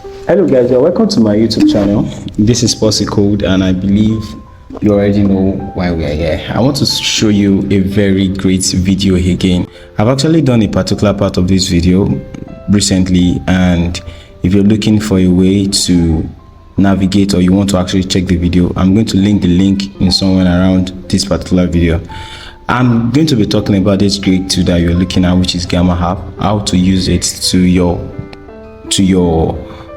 Hello guys, you're welcome to my YouTube channel. This is Posse Code and I believe you already know why we are here. I want to show you a very great video again. I've actually done a particular part of this video recently, and if you're looking for a way to navigate or you want to actually check the video, I'm going to link the link in somewhere around this particular video. I'm going to be talking about this great tool that you're looking at, which is Gamma app, how to use it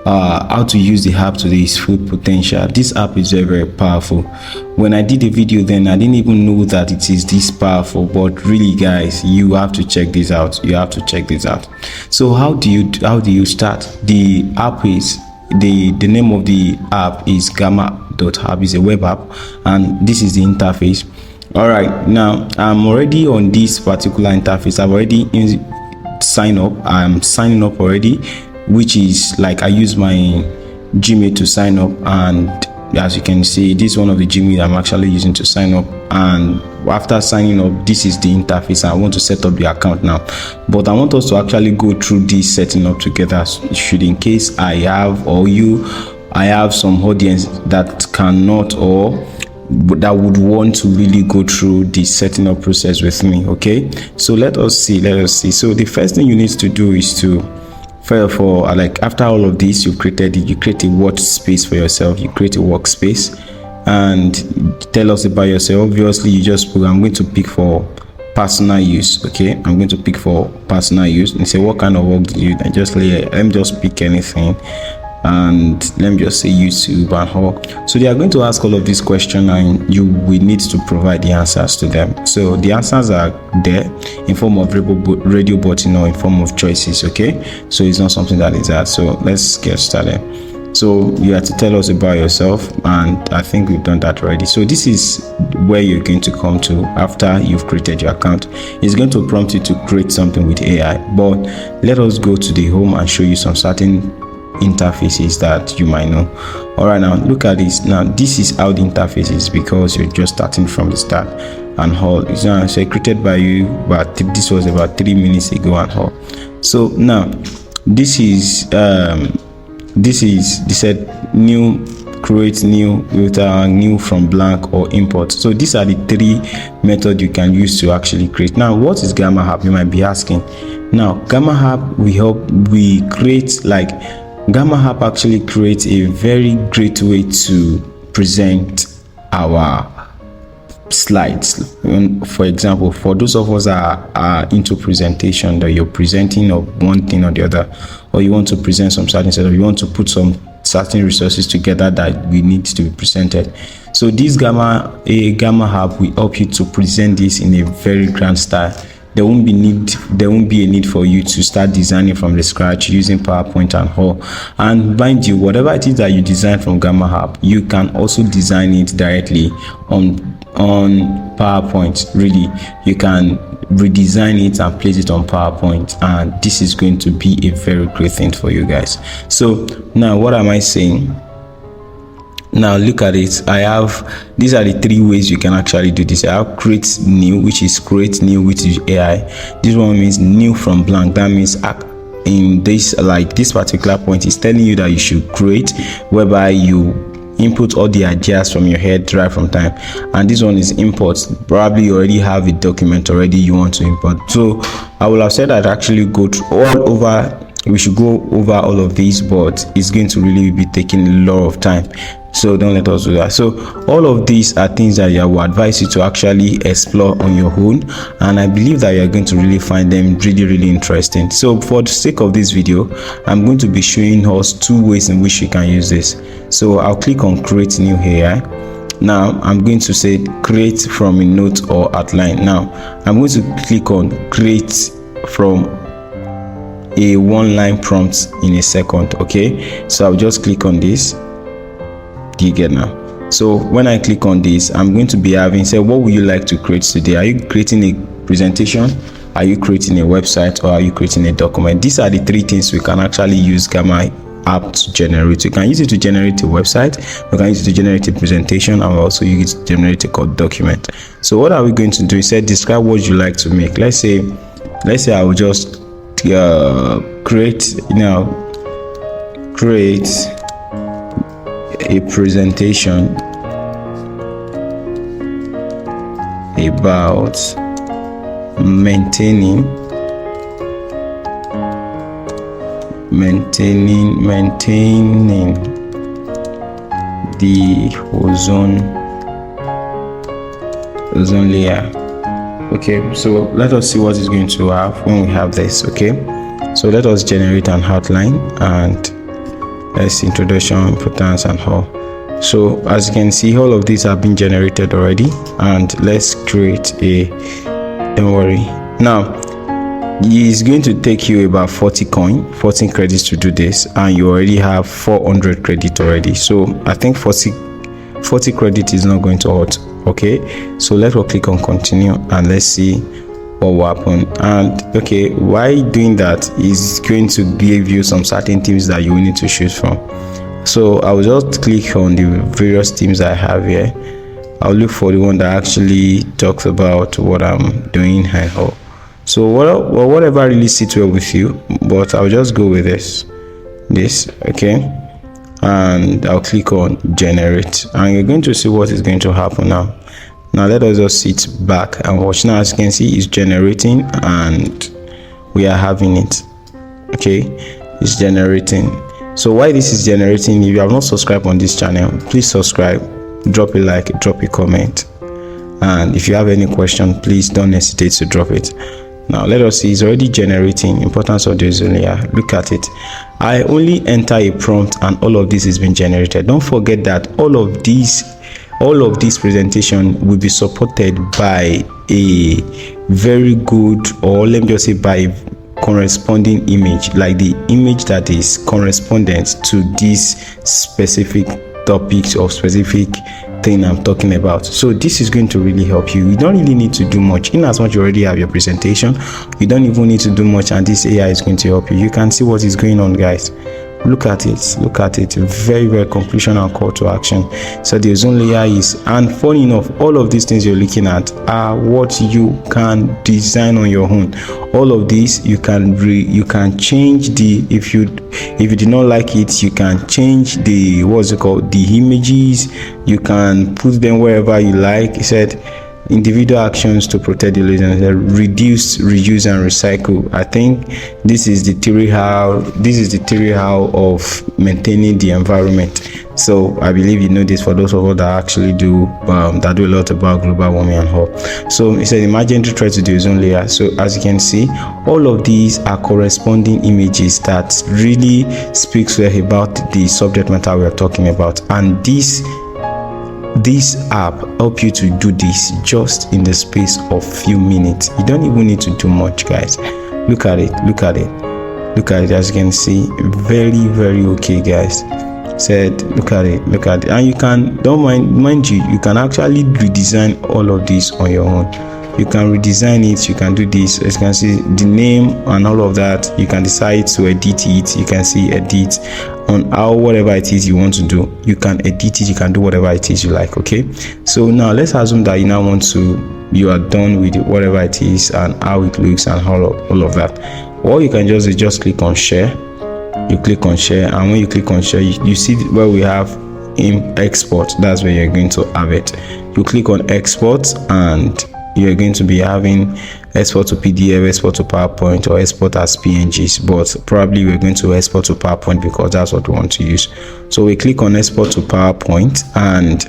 how to use the app to its full potential. This app is very, very powerful. When I did the video then, I didn't even know that it is this powerful, but really guys, you have to check this out. So how do you start? The app is the name of the app is gamma.app. Is a web app, and this is the interface. All right, now I'm already on this particular interface. I've already signed up. I'm signing up already, which is like I use my Gmail to sign up, and as you can see, this is one of the Gmail I'm actually using to sign up. And after signing up, this is the interface. I want to set up the account now, but I want us to actually go through this setting up together, should in case I have some audience that cannot or that would want to really go through the setting up process with me. Okay, so let us see. So the first thing you need to do is to, first of all, like after all of this, you create a workspace for yourself. You create a workspace and tell us about yourself. Obviously, you just put, I'm going to pick for personal use. Okay, I'm going to pick for personal use and say, what kind of work do you do? Let me just pick anything, and let me just say YouTube and all. So they are going to ask all of these questions, and you will need to provide the answers to them. So the answers are there in form of radio button or in form of choices. Okay, so it's not something that is hard. So let's get started. So you have to tell us about yourself, and I think we've done that already. So this is where you're going to come to after you've created your account. It's going to prompt you to create something with AI, but let us go to the home and show you some certain interfaces that you might know. All right, now look at this. Now this is how the interface is, because you're just starting from the start and all. It's not created by you, but this was about 3 minutes ago and all. So now this is they said new, create new, with new from blank, or import. So these are the 3 methods you can use to actually create. Now what is Gamma app, you might be asking. Now Gamma app, we create, like, Gamma app actually creates a very great way to present our slides. For example, for those of us that are into presentation, that you're presenting of one thing or the other, or you want to present some certain set, or you want to put some certain resources together that we need to be presented. So this Gamma app will help you to present this in a very grand style. There won't be a need for you to start designing from the scratch using PowerPoint and all. And mind you, whatever it is that you design from Gamma app, you can also design it directly on PowerPoint. Really, you can redesign it and place it on PowerPoint, and this is going to be a very great thing for you guys. So now what am I saying? Now look at it. These are the 3 ways you can actually do this. I have create new, which is create new with AI. This one means new from blank. That means in this, like this particular point is telling you that you should create, whereby you input all the ideas from your head right from time. And this one is import. Probably you already have a document already you want to import. So I will have said I'd actually go we should go over all of these, but it's going to really be taking a lot of time, so don't let us do that. So all of these are things that I will advise you to actually explore on your own, and I believe that you're going to really find them really, really interesting. So for the sake of this video, I'm going to be showing us 2 ways in which you can use this. So I'll click on create new AI. Now I'm going to say create from a note or outline. Now I'm going to click on create from a 1-line prompt in a second. Okay, so I'll just click on this. Do you get now? So when I click on this, I'm going to be having, say, what would you like to create today? Are you creating a presentation? Are you creating a website? Or are you creating a document? These are the 3 things we can actually use Gamma app to generate. You can use it to generate a website, you can use it to generate a presentation, and also use it to generate a code document. So what are we going to do? It said describe what you like to make. Let's say I will just create create a presentation about maintaining the ozone layer. Okay, so let us see what is going to have when we have this. Okay, so let us generate an outline and let's introduction, importance, and all. So as you can see, all of these have been generated already, and let's create a, don't worry. Now it's going to take you about 14 credits to do this, and you already have 400 credit already. So I think 40 credit is not going to hurt. Okay, so let's click on continue and let's see what will happen. And okay, why doing that is going to give you some certain themes that you will need to choose from. So I'll just click on the various themes I have here. I'll look for the one that actually talks about what I'm doing and how. So whatever really sits well with you, but I'll just go with this. Okay, and I'll click on generate, and you're going to see what is going to happen now. Now let us just sit back and watch. Now as you can see, it's generating and we are having it. Okay, it's generating. So why this is generating, if you have not subscribed on this channel, please subscribe, drop a like, drop a comment, and if you have any question, please don't hesitate to drop it. Now let us see, it's already generating. Importance of the ozone layer, look at it. I only enter a prompt and all of this has been generated. Don't forget that all of this presentation will be supported by a very good, or let me just say by corresponding image, like the image that is correspondent to this specific topics or specific thing I'm talking about. So this is going to really help you. You don't really need to do much. In as much you already have your presentation, you don't even need to do much, and this AI is going to help you. You can see what is going on, guys. Look at it. Very, very conclusion and call to action. So the ozone layer is, and funny enough, all of these things you're looking at are what you can design on your own. All of these you can change the, if you did not like it, you can change the, what's it called, the images. You can put them wherever you like. It said individual actions to protect the ozone, reduce, reuse, and recycle. I think this is the theory how of maintaining the environment. So I believe you know this, for those of us that actually do a lot about global warming and all. So it's an emergency threat to the ozone layer. So as you can see, all of these are corresponding images that really speaks well about the subject matter we are talking about, and this app help you to do this just in the space of few minutes. You don't even need to do much, guys. Look at it. As you can see, very, very okay, guys. Said look at it, and you can, don't mind you, you can actually redesign all of this on your own. You can redesign it, you can do this. As you can see, the name and all of that, you can decide to edit it. You can see edit on how, whatever it is you want to do, you can edit it, you can do whatever it is you like. Okay, so now let's assume that you are done with whatever it is and how it looks and all of that. Or you can just click on share. You click on share, and when you click on share, you see where we have in export. That's where you're going to have it. You click on export, and you're going to be having export to PDF, export to PowerPoint, or export as PNGs, but probably we're going to export to PowerPoint because that's what we want to use. So we click on export to PowerPoint, and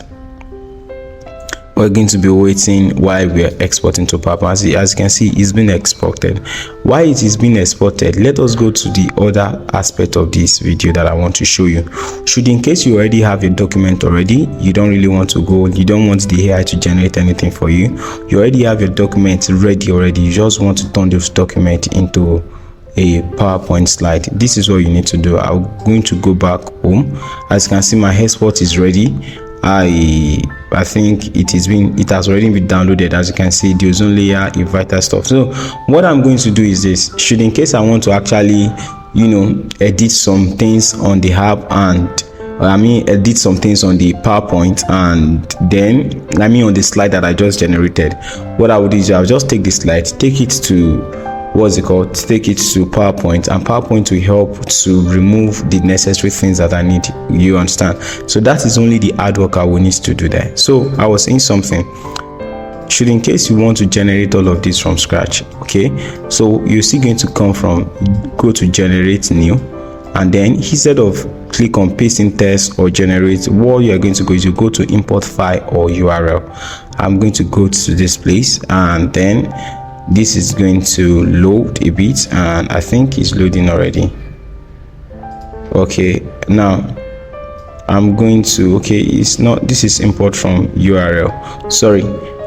we're going to be waiting while we are exporting to PowerPoint. As you can see, it's been exported. Why it is being exported, let us go to the other aspect of this video that I want to show you. Should, in case you already have a document already, you don't really want to go, you don't want the AI to generate anything for you, you already have your document ready already, you just want to turn this document into a PowerPoint slide. This is what you need to do. I'm going to go back home. As you can see, my export is ready. I think it has already been downloaded. As you can see, the ozone layer, vital stuff. So what I'm going to do is this. Should, in case I want to actually edit some things on the app, and edit some things on the PowerPoint, and then on the slide that I just generated, what I would do is I'll just take the slide, take it to what's it called, take it to PowerPoint, and PowerPoint will help to remove the necessary things that I need. You understand? So that is only the hard work I will need to do there. So I was saying something, should in case you want to generate all of this from scratch, okay, so you're still going to go to generate new, and then instead of click on paste in text or generate, what you are going to go is you go to import file or URL. I'm going to go to this place, and then this is going to load a bit, and I think it's loading already. Okay, now I'm going to, okay, it's not, this is import from URL, sorry,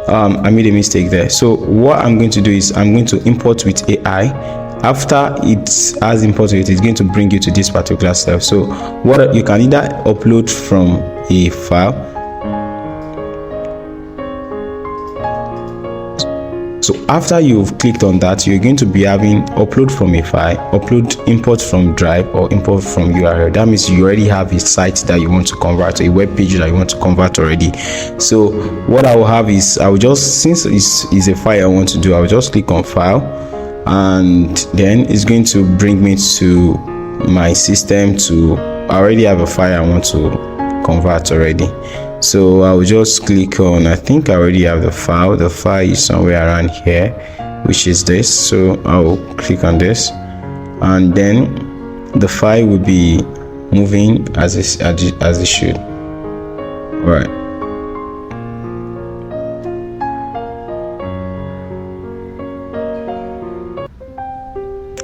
I made a mistake there. So what I'm going to do is I'm going to import with AI. After it has imported, it's going to bring you to this particular step. So what you can either upload from a file. So after you've clicked on that, you're going to be having upload from a file, upload, import from drive, or import from URL. That means you already have a site that you want to convert, a web page that you want to convert already. So what I will have is, I will just, since it's a file I want to do, I will just click on file, and then it's going to bring me to my system. I already have a file I want to convert already. So I will just click on, I think I already have the file is somewhere around here, which is this. So I will click on this, and then the file will be moving as it should. All right.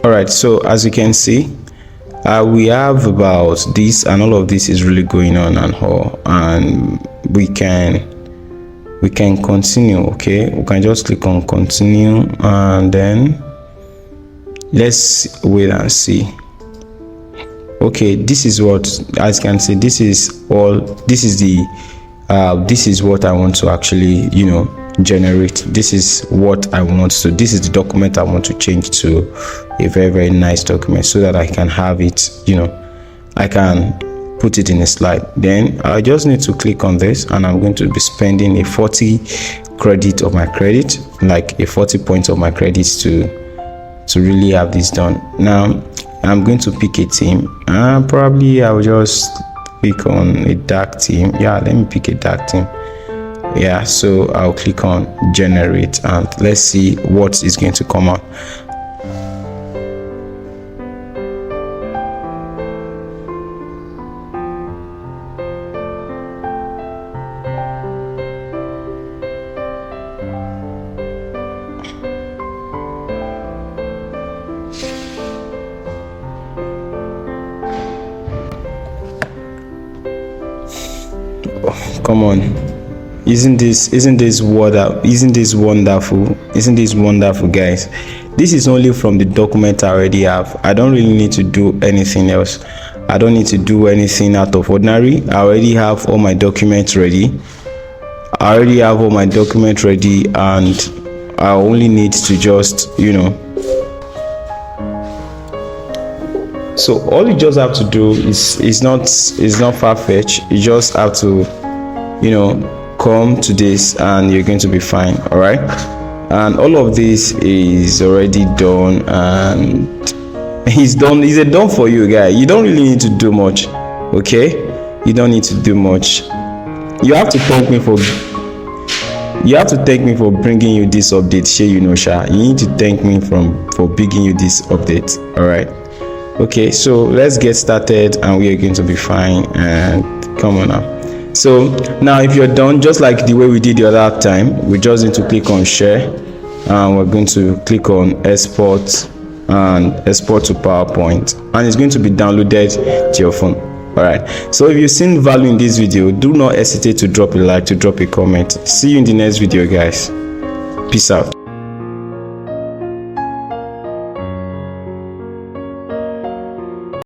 All right, so as you can see, we have about this, and all of this is really going on and all, and we can continue. Okay, we can just click on continue, and then let's wait and see. Okay, this is what, as you can see, this is what I want to actually, generate. This is what I want. So this is the document I want to change to a very, very nice document, so that I can have it, I can put it in a slide. Then I just need to click on this, and I'm going to be spending a 40 credit of my credit, like a 40 points of my credits to really have this done. Now I'm going to pick a theme, and probably I'll just click on a dark theme. Yeah, let me pick a dark theme. Yeah, so I'll click on generate, and let's see what is going to come out. Oh, come on. Isn't this wonderful, guys? This is only from the document I already have. I don't really need to do anything else. I don't need to do anything out of ordinary. I already have all my documents ready. And I only need to just, so all you just have to do is not far-fetched. You just have to, come to this, and you're going to be fine. All right, and all of this is already done, and it's done for you, guys. You don't really need to do much. Okay, you don't need to do much. You have to thank me for bringing you this update. You need to thank me for bringing you this update. All right, okay, so let's get started, and we are going to be fine. And come on now. So now if you're done, just like the way we did the other time, we just need to click on share, and we're going to click on export, and export to PowerPoint, and it's going to be downloaded to your phone. All right, so if you've seen value in this video, do not hesitate to drop a like, to drop a comment. See you in the next video, guys. Peace out.